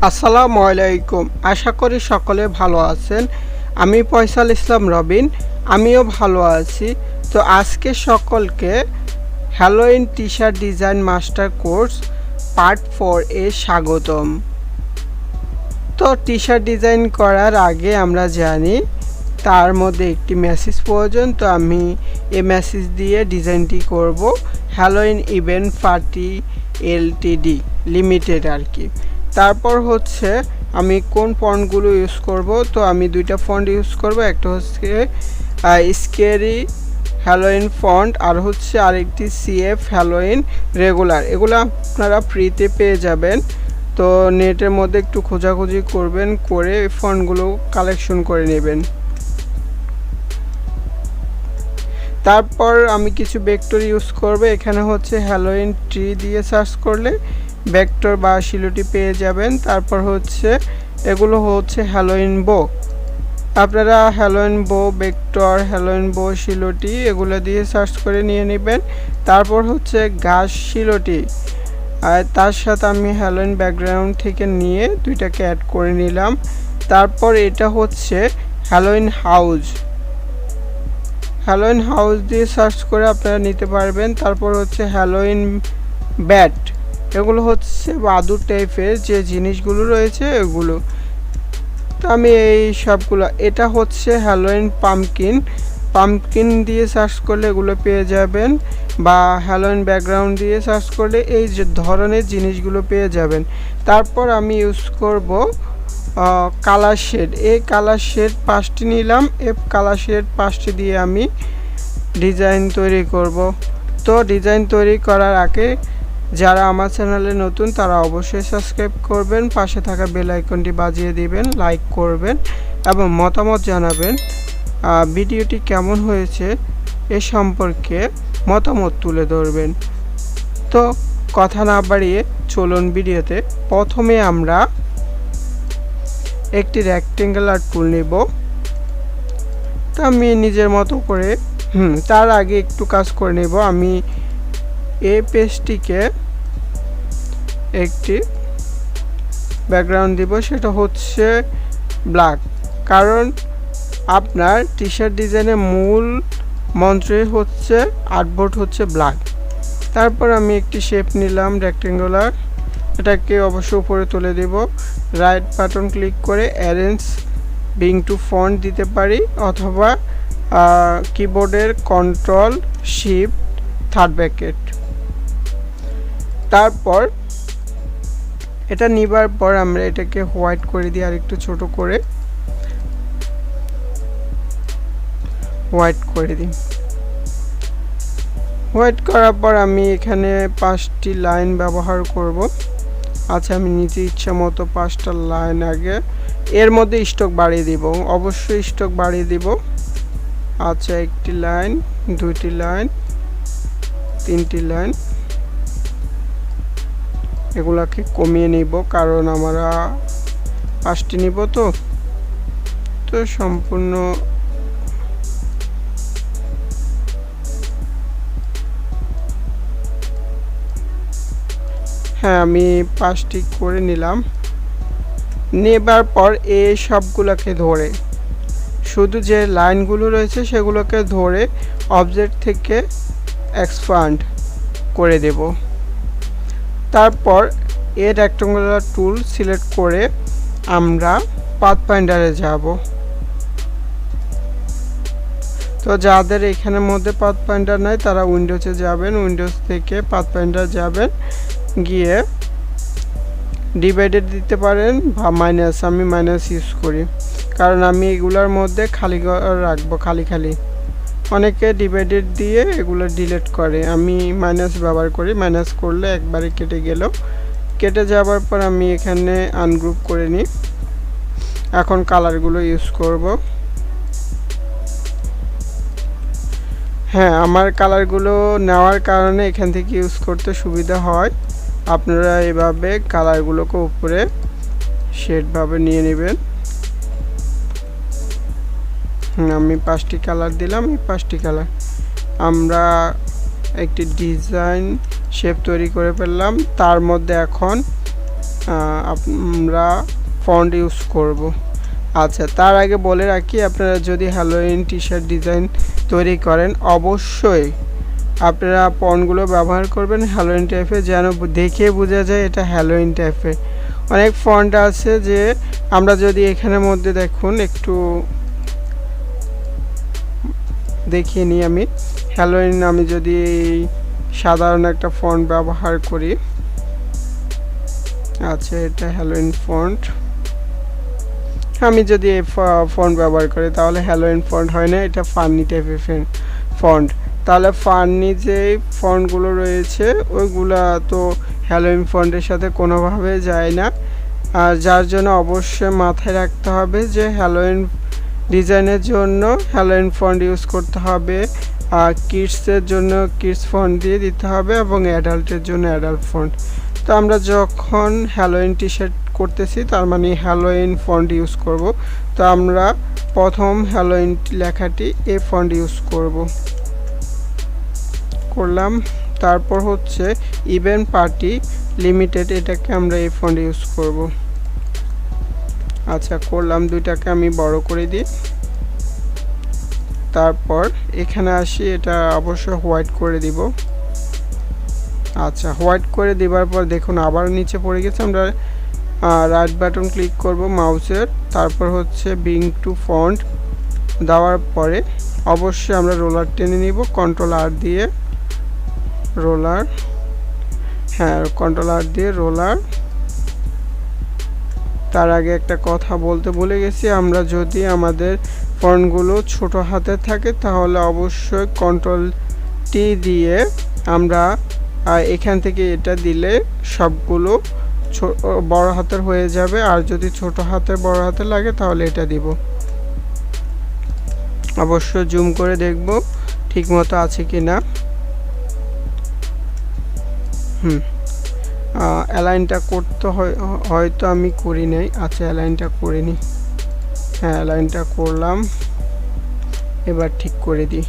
আসসালামু আলাইকুম। আশা করি সকলে ভালো আছেন। আমি ফয়সাল ইসলাম রবিন। আমিও ভালো আছি। তো আজকে সকলকে Halloween T shirt design master course part 4 এ স্বাগতম। তো টি শার্ট ডিজাইন করার আগে আমরা জানি তার মধ্যে একটি মেসেজ প্রয়োজন। তো আমি এই মেসেজ দিয়ে ডিজাইনটি করব। Halloween event party LTD limited আর কি। তারপর হচ্ছে আমি কোন ফন্টগুলো ইউজ করব। তো আমি দুইটা ফন্ট ইউজ করব, একটা হচ্ছে স্কেরি হ্যালোইন ফন্ট আর হচ্ছে আরেকটি সিএফ হ্যালোইন রেগুলার। এগুলো আপনারা ফ্রিতে পেয়ে যাবেন। তো নেটের মধ্যে একটু খোঁজাখুঁজি করবেন, করে ফন্টগুলো কালেকশন করে নেবেন। তারপর আমি কিছু ভেক্টর ইউজ করব। এখানে হচ্ছে হ্যালোইন ট্রি দিয়ে সার্চ করলে ভেক্টর বা শিলটি পেয়ে যাবেন। তারপর হচ্ছে এগুলো হচ্ছে হ্যালোইন বো। আপনারা হ্যালোইন বো ভেক্টর, হ্যালোইন বো শিলটি এগুলো দিয়ে সার্চ করে নিয়ে নেবেন। তারপর হচ্ছে ঘাস শিলটি, আর তার সাথে আমি হ্যালোইন ব্যাকগ্রাউন্ড থেকে নিয়ে দুইটাকে অ্যাড করে নিলাম। তারপর এটা হচ্ছে হ্যালোইন হাউস। হ্যালোইন হাউস দিয়ে সার্চ করে আপনারা নিতে পারবেন। তারপর হচ্ছে হ্যালোইন ব্যাট, এগুলো হচ্ছে বাদুর টাইপের যে জিনিসগুলো রয়েছে এগুলো। তো আমি এই সবগুলো, এটা হচ্ছে হ্যালোইন পাম্পকিন। পাম্পকিন দিয়ে সার্চ করলে এগুলো পেয়ে যাবেন, বা হ্যালোইন ব্যাকগ্রাউন্ড দিয়ে সার্চ করলে এই যে ধরনের জিনিসগুলো পেয়ে যাবেন। তারপর আমি ইউজ করব কালার শেড। এই কালার শেড 5টি নিলাম। এই কালার শেড 5টি দিয়ে আমি ডিজাইন তৈরি করব। তো ডিজাইন তৈরি করার আগে যারা আমার চ্যানেলে নতুন তারা অবশ্যই সাবস্ক্রাইব করবেন, পাশে থাকা বেল আইকনটি বাজিয়ে দিবেন, লাইক করবেন এবং মতামত জানাবেন। ভিডিওটি কেমন হয়েছে এ সম্পর্কে মতামত তুলে ধরবেন। তো কথা না বাড়িয়ে চলুন ভিডিওতে। প্রথমে আমরা একটি রেক্টেঙ্গুলার টুল নেব। তো আমি নিজের মতো করে তার আগে একটু কাজ করে নেব। আমি এই পেজটিকে একটি ব্যাকগ্রাউন্ড দিব, সেটা হচ্ছে ব্ল্যাক। কারণ আপনার টি শার্ট ডিজাইনের মূল মন্ত্রই হচ্ছে আর্টবোর্ড হচ্ছে ব্ল্যাক। তারপর আমি একটি শেপ নিলাম রেক্টেঙ্গুলার, এটাকে অবশ্য উপরে তুলে দেব। রাইট বাটন ক্লিক করে অ্যারেঞ্জ বিং টু ফন্ট দিতে পারি, অথবা কিবোর্ডের কন্ট্রোল শিফট থার্ড ব্র্যাকেট। তারপর এটা নিবার পর আমরা এটাকে হোয়াইট করে দিই, আর একটু ছোট করে হোয়াইট করে দিই। হোয়াইট করার পর আমি এখানে 5টি লাইন ব্যবহার করব। আচ্ছা, আমি নিচে ইচ্ছা মতো 5টা লাইন আগে এর মধ্যে স্ট্রোক বাড়িয়ে দিব, অবশ্যই স্ট্রোক বাড়িয়ে দিব। আচ্ছা, 1টি লাইন, 2টি লাইন, 3টি লাইন, এগুলাকে কমিয়ে নিব কারণ আমরা 5টি নিব। তো সম্পূর্ণ হ্যাঁ, আমি 5টি করে নিলাম। নেবার পর এই সবগুলোকে ধরে, শুধু যে লাইনগুলো রয়েছে সেগুলোকে ধরে অবজেক্ট থেকে এক্সপান্ড করে দেব। তারপর এই রেক্টেঙ্গুলার টুল সিলেক্ট করে আমরা পাথফাইন্ডারে যাব। তো যাদের এখানের মধ্যে পাথফাইন্ডার নাই তারা উইন্ডোজে যাবেন, উইন্ডোজ থেকে পাথফাইন্ডার যাবেন, গিয়ে ডিভাইডেড দিতে পারেন বা মাইনাস। আমি মাইনাস ইউজ করি কারণ আমি এগুলোর মধ্যে খালি রাখবো, খালি। অনেকে ডিভাইডেড দিয়ে এগুলো ডিলিট করে, আমি মাইনাস ব্যবহার করি। মাইনাস করলে একবারে কেটে গেল। কেটে যাওয়ার পর আমি এখানে আনগ্রুপ করে নিই। এখন কালারগুলো ইউজ করব। হ্যাঁ, আমার কালারগুলো নেওয়ার কারণে এখান থেকে ইউজ করতে সুবিধা হয়। আপনারা এভাবে কালারগুলোকে উপরে শেডভাবে নিয়ে নেবেন। আমি 5টি কালার দিলাম। এই 5টি কালার আমরা একটি ডিজাইন শেপ তৈরি করে ফেললাম। তার মধ্যে এখন আমরা ফন্ট ইউজ করব। আচ্ছা, তার আগে বলে রাখি, আপনারা যদি হ্যালোইন টি শার্ট ডিজাইন তৈরি করেন অবশ্যই আপনারা ফন্টগুলো ব্যবহার করবেন হ্যালোইন টাইপের, যেন দেখে বোঝা যায় এটা হ্যালোইন টাইপের। অনেক ফন্ট আছে যে আমরা যদি এখানের মধ্যে দেখুন, একটু দেখিয়ে নিই আমি। হ্যালোইন আমি যদি সাধারণ একটা ফন্ট ব্যবহার করি, আচ্ছা এটা হ্যালোইন ফন্ট, আমি যদি এই ফন্ট ব্যবহার করি তাহলে হ্যালোইন ফন্ট হয় না, এটা ফানি টাইপের ফন্ট। তাহলে ফানি যে ফন্টগুলো রয়েছে ওইগুলা তো হ্যালোইন ফন্টের সাথে কোনোভাবে যায় না। আর যার জন্য অবশ্যই মাথায় রাখতে হবে যে হ্যালোইন ডিজাইনের জন্য হ্যালোইন ফন্ট ইউজ করতে হবে, আর কিডসের জন্য কিডস ফন্ট দিয়ে দিতে হবে, এবং অ্যাডাল্টের জন্য অ্যাডাল্ট ফন্ট। তো আমরা যখন হ্যালোইন টি শার্ট করতেছি তার মানে হ্যালোইন ফন্ট ইউজ করব। তো আমরা প্রথম হ্যালোইন লেখাটি এই ফন্ট ইউজ করলাম। তারপর হচ্ছে ইভেন্ট পার্টি লিমিটেড, এটাকে আমরা এই ফন্ট ইউজ করব। আচ্ছা করলাম, দুইটাকে আমি বড় করে দিই। তারপর এখানে আসি, এটা অবশ্যই হোয়াইট করে দিব। আচ্ছা হোয়াইট করে দেওয়ার পর দেখুন আবার নিচে পড়ে গেছে। আমরা রাইট বাটন ক্লিক করব মাউসের, তারপর হচ্ছে ব্রিং টু ফন্ট দেওয়ার পরে অবশ্যই আমরা রোলার টেনে নিব, কন্ট্রোল আর দিয়ে রোলার, হ্যাঁ কন্ট্রোল আর দিয়ে রোলার। তার আগে একটা কথা বলতে ভুলে গেছি, আমরা যদি আমাদের ফন্টগুলো ছোট হাতে থাকে তাহলে অবশ্যই কন্ট্রোল টি দিয়ে আমরা এখান থেকে এটা দিলে সবগুলো বড় হাতের হয়ে যাবে, আর যদি ছোট হাতের বড় হাতের লাগে তাহলে এটা দিব। অবশ্যই জুম করে দেখব ঠিক মতো আছে কি না। অ্যালাইনটা করতে হয়তো আমি করি নাই। আচ্ছা অ্যালাইনটা করে নিই, হ্যাঁ অ্যালাইনটা করলাম, এবার ঠিক করে দিই।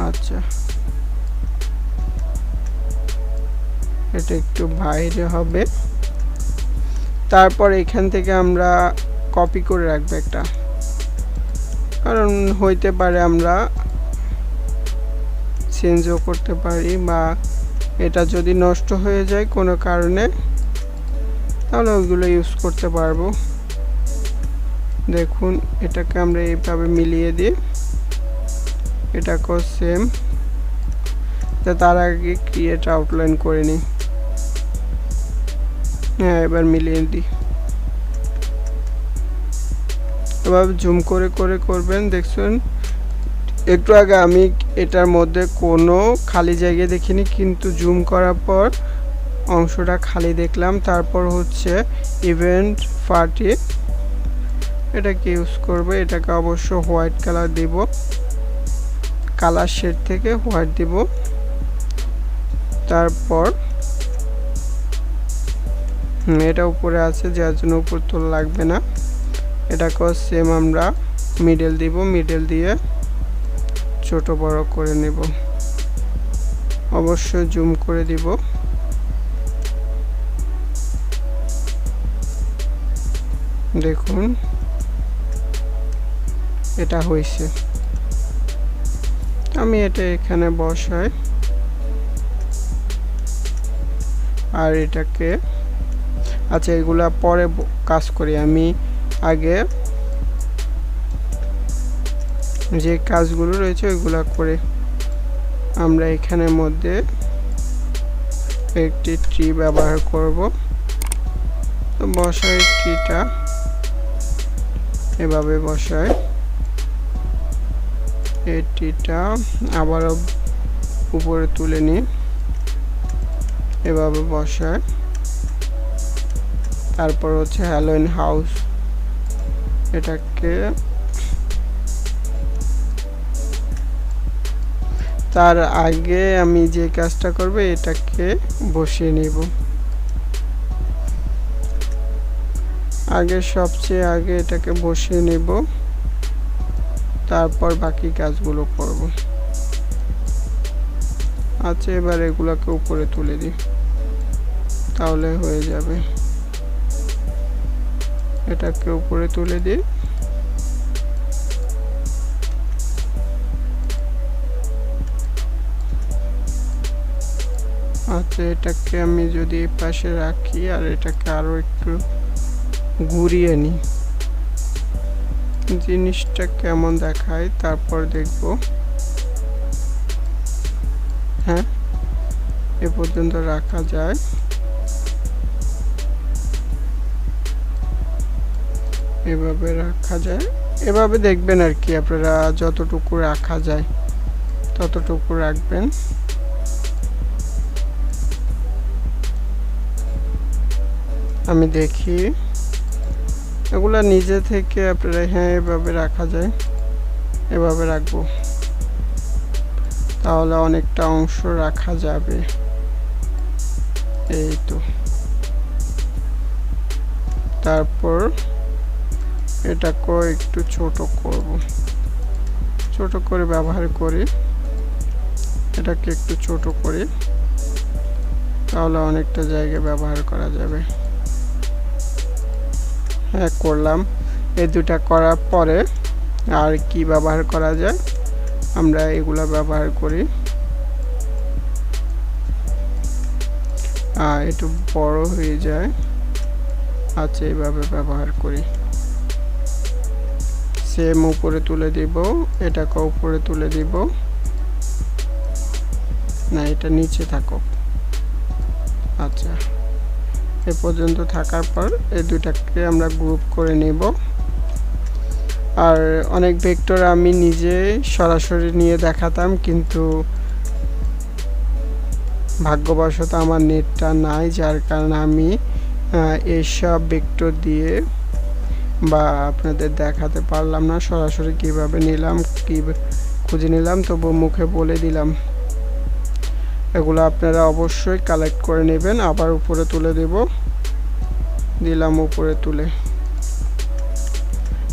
আচ্ছা এটা একটু বাইরে হবে। তারপর এখান থেকে আমরা কপি করে রাখবো একটা, কারণ হইতে পারে আমরা চেঞ্জও করতে পারি, বা এটা যদি নষ্ট হয়ে যায় কোনো কারণে তাহলে ওইগুলো ইউজ করতে পারবো। দেখুন এটাকে আমরা এইভাবে মিলিয়ে দিই, এটাকেও সেম। তার আগে ক্রিয়েট আউটলাইন করে নিই, হ্যাঁ এবার মিলিয়ে দিই। এবার জুম করে করে করবেন। দেখছেন একটু আগে আমি এটার মধ্যে কোনো খালি জায়গা দেখিনি, কিন্তু জুম করার পর অংশটা খালি দেখলাম। তারপর হচ্ছে ইভেন্ট পার্টি, এটাকে ইউজ করব। এটাকে অবশ্য হোয়াইট কালার দিব, কালার শেড থেকে হোয়াইট দিব। তারপর এটা উপরে আছে যার জন্য উপর তোলা লাগবে না। এটাকেও সেম আমরা মিডল দিব, মিডল দিয়ে ছোট বড় করে নেব। অবশ্যই জুম করে দিব। দেখুন এটা হয়েছে। আমি এটা এখানে বসাই, আর এটাকে আচ্ছা এগুলা পরে কাজ করি। আমি আগে যে কাজগুলো রয়েছে ওইগুলা করে আমরা এখানের মধ্যে একটি ট্রি ব্যবহার করব। তো বসাই, ট্রিটা এভাবে বসাই, এই ট্রিটা আবারও উপরে তুলে নিই, এভাবে বসায়। তারপর হচ্ছে হ্যালোইন হাউস, এটাকে তার আগে আমি যে কাজটা করব এটাকে বসিয়ে নিব। আগে সবচেয়ে আগে এটাকে বসিয়ে নেব, তারপর বাকি কাজগুলো করব। আচ্ছা এবার এগুলোকে উপরে তুলে দিই। তাহলে হয়ে যাবে। এটাকে উপরে তুলে দিই। আচ্ছা, এটাকে আমি যদি এই পাশে রাখি আর এটাকে আরো একটু ঘুরিয়ে নিই, জিনিসটা কেমন দেখায় তারপর দেখব। হ্যাঁ, এ পর্যন্ত রাখা যায়। এভাবে রাখা যায়, এভাবে দেখবেন আর কি, আপনারা যতটুকু রাখা যায় ততটুকু রাখবেন। আমি দেখি এগুলা নিজে থেকে আপনারা, হ্যাঁ এভাবে রাখা যায়, এভাবে রাখবো, তাহলে অনেকটা অংশ রাখা যাবে। এই তো, তারপর এটাকেও একটু ছোট করব, ছোট করে ব্যবহার করি, এটাকে একটু ছোট করি, তাহলে অনেকটা জায়গা ব্যবহার করা যাবে। হ্যাঁ, করলাম। এই দুটা করার পরে আর কি ব্যবহার করা যায়, আমরা এগুলা ব্যবহার করি। একটু বড় হয়ে যায়। আচ্ছা, এইভাবে ব্যবহার করি। সেম উপরে তুলে দিব, এটাকে উপরে তুলে দিব, না এটা নিচে থাকুক। আচ্ছা, এ পর্যন্ত থাকার পর এই দুটাকে আমরা গ্রুপ করে নেব। আর অনেক ভেক্টর আমি নিজে সরাসরি নিয়ে দেখাতাম, কিন্তু ভাগ্যবশত আমার নেটটা নাই, যার কারণে আমি এইসব ভেক্টর দিয়ে বা আপনাদের দেখাতে পারলাম না সরাসরি কিভাবে নিলাম, কি খুঁজে নিলাম, তবু মুখে বলে দিলাম। এগুলো আপনারা অবশ্যই কালেক্ট করে নেবেন। আবার উপরে তুলে দেব, দিলাম উপরে তুলে।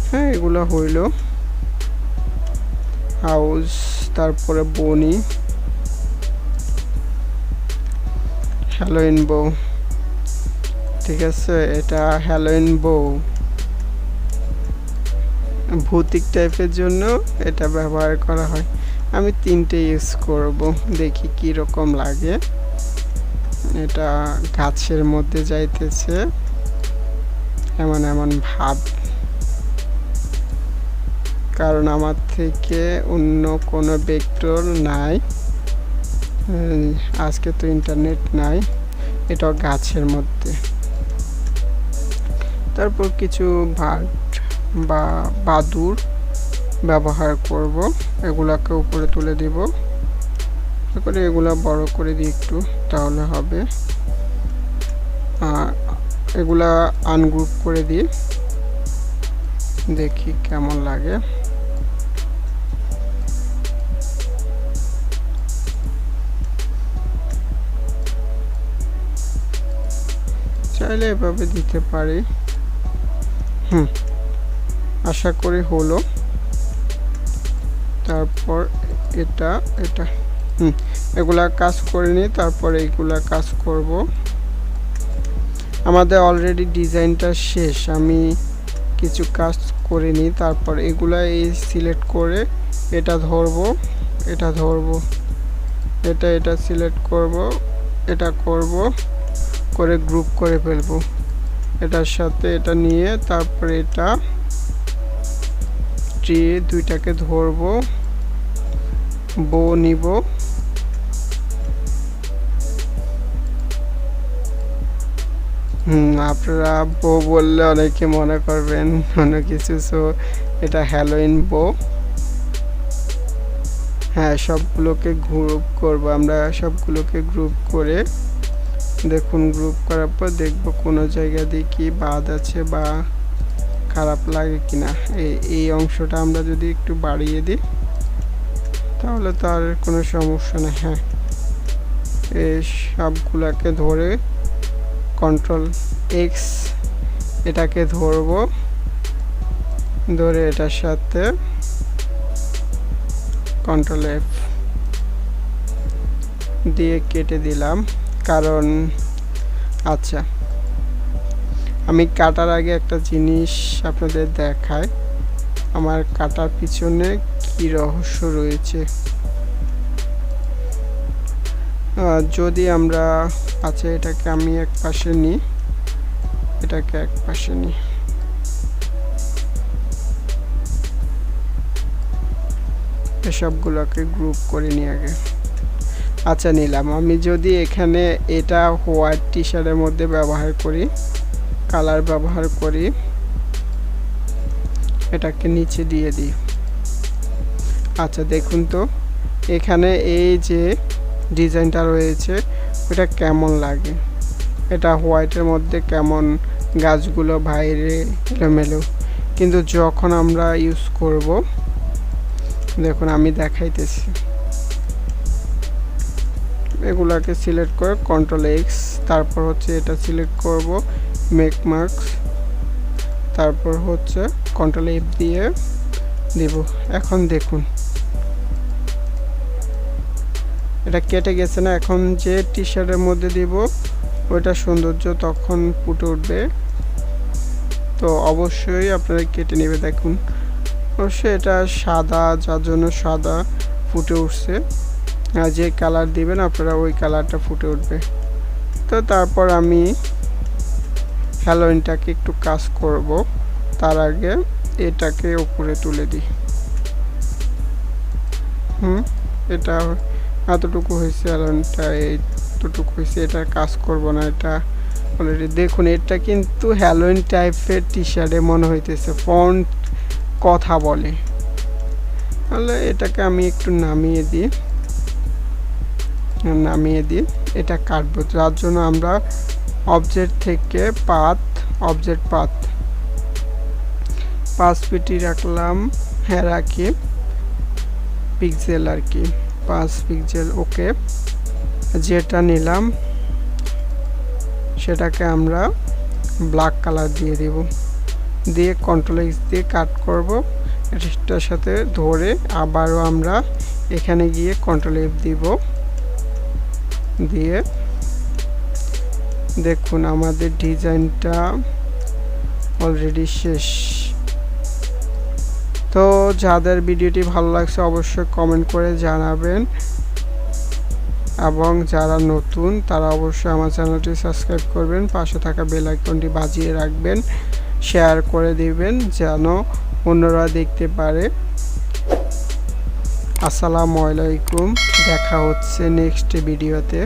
হ্যাঁ, এগুলো হইল হাউস, তারপরে বনি, হ্যালোইন বউ, ঠিক আছে, এটা হ্যালোইন বউ, ভৌতিক টাইপের জন্য এটা ব্যবহার করা হয়। আমি তিনটে ইউজ করব, দেখি কি রকম লাগে। এটা গাছের মধ্যে যাইতেছে, এমন এমন ভাব, কারণ আমার থেকে অন্য কোনো ভেক্টর নাই, আজকে তো ইন্টারনেট নাই, এটা গাছের মধ্যে। তারপর কিছু বার্ড বা বাদুর ব্যবহার করব, এগুলাকে উপরে তুলে দিব, তারপরে এগুলা বড় করে দিই একটু, তাহলে হবে। এগুলা আনগ্রুপ করে দিই, দেখি কেমন লাগে। চাইলে এভাবে দিতে পারি। আশা করি হলো। তারপর এটা এটা এগুলা কাজ করে নিই, তারপর এইগুলা কাজ করব। আমাদের অলরেডি ডিজাইনটা শেষ, আমি কিছু কাজ করে নিই, তারপর এগুলা এই সিলেক্ট করে এটা ধরবো, এটা ধরবো, এটা সিলেক্ট করব, এটা করব, করে গ্রুপ করে ফেলবো এটার সাথে, এটা নিয়ে তারপরে এটা ট্রি দুইটাকে ধরবো, বো নিব, আপনারা বো বললে অনেকে মনে করবেন অন্য কিছু, সো এটা হ্যালোইন বো। হ্যাঁ, সবগুলোকে গ্রুপ করব, আমরা সবগুলোকে গ্রুপ করে, দেখুন গ্রুপ করার পর দেখব কোনো জায়গা দিয়ে কি বাদ আছে বা খারাপ লাগে কিনা। এই অংশটা আমরা যদি একটু বাড়িয়ে দিই তাহলে তো আর কোনো সমস্যা নেই। হ্যাঁ, এই সবগুলোকে ধরে কন্ট্রোল এক্স এটাকে ধরবো, ধরে এটার সাথে কন্ট্রোল এফ দিয়ে কেটে দিলাম, কারণ আচ্ছা, আমি কাটার আগে একটা জিনিস আপনাদের দেখাই, আমার কাটার পিছনে কি রহস্য রয়েছে। যদি আমরা আচ্ছা এটাকে আমি এক পাশে নিই, এটাকে এক পাশে নিই, এসবগুলোকে গ্রুপ করে নিই আগে। আচ্ছা নিলাম। আমি যদি এখানে এটা হোয়াইট টি শার্টের মধ্যে ব্যবহার করি, কালার ব্যবহার করি, এটাকে নিচে দিয়ে দিই। আচ্ছা দেখুন তো এখানে এই যে ডিজাইনটা রয়েছে এটা কেমন লাগে, এটা হোয়াইটের মধ্যে কেমন গাছগুলো বাইরে এলোমেলো, কিন্তু যখন আমরা ইউজ করব, দেখুন আমি দেখাইতেছি, এগুলাকে সিলেক্ট করে কন্ট্রোল এক্স, তারপর হচ্ছে এটা সিলেক্ট করব মেক মার্কস, তারপর হচ্ছে কন্ট্রোল এফ দিয়ে দেব। এখন দেখুন এটা কেটে গেছে না, এখন যে টি শার্টের মধ্যে দিব ওইটা সৌন্দর্য তখন ফুটে উঠবে। তো অবশ্যই আপনারা কেটে নেবে। দেখুন অবশ্যই এটা সাদা, যার জন্য সাদা ফুটে উঠছে, আর যে কালার দিবেন আপনারা ওই কালারটা ফুটে উঠবে। তো তারপর আমি হ্যালোইনটাকে একটু কাজ করব, তার আগে এটাকে উপরে তুলে দিই। এটা এতটুকু হয়েছে, হ্যালোইনটা এইটুকু হয়েছে, এটা কাজ করব না, এটা অলরেডি। দেখুন এটা কিন্তু হ্যালোইন টাইপের টি শার্টে মনে হইতেছে, ফন্ট কথা বলে। তাহলে এটাকে আমি একটু নামিয়ে দিই, এটা কাটবো, যার জন্য আমরা অবজেক্ট থেকে অবজেক্ট পাথ 5 ফিটই রাখলাম, হ্যাঁ রাখি, পিক্সেল আর কি 5 পিক্সেল। ওকে, যেটা নিলাম সেটাকে আমরা ব্ল্যাক কালার দিয়ে দেব, দিয়ে কন্ট্রোল এক্স দিয়ে কাট করব, এটার সাথে ধরে আবারও আমরা এখানে গিয়ে কন্ট্রোল এফ দিব, দিয়ে দেখুন আমাদের ডিজাইনটা অলরেডি শেষ। তো যাদের ভিডিওটি ভালো লাগছে অবশ্যই কমেন্ট করে জানাবেন, এবং যারা নতুন তারা অবশ্যই আমার চ্যানেলটি সাবস্ক্রাইব করবেন, পাশে থাকা বেল আইকনটি বাজিয়ে রাখবেন, শেয়ার করে দিবেন যেন অন্যরা দেখতে পারে। আসসালামু আলাইকুম, দেখা হচ্ছে নেক্সট ভিডিওতে।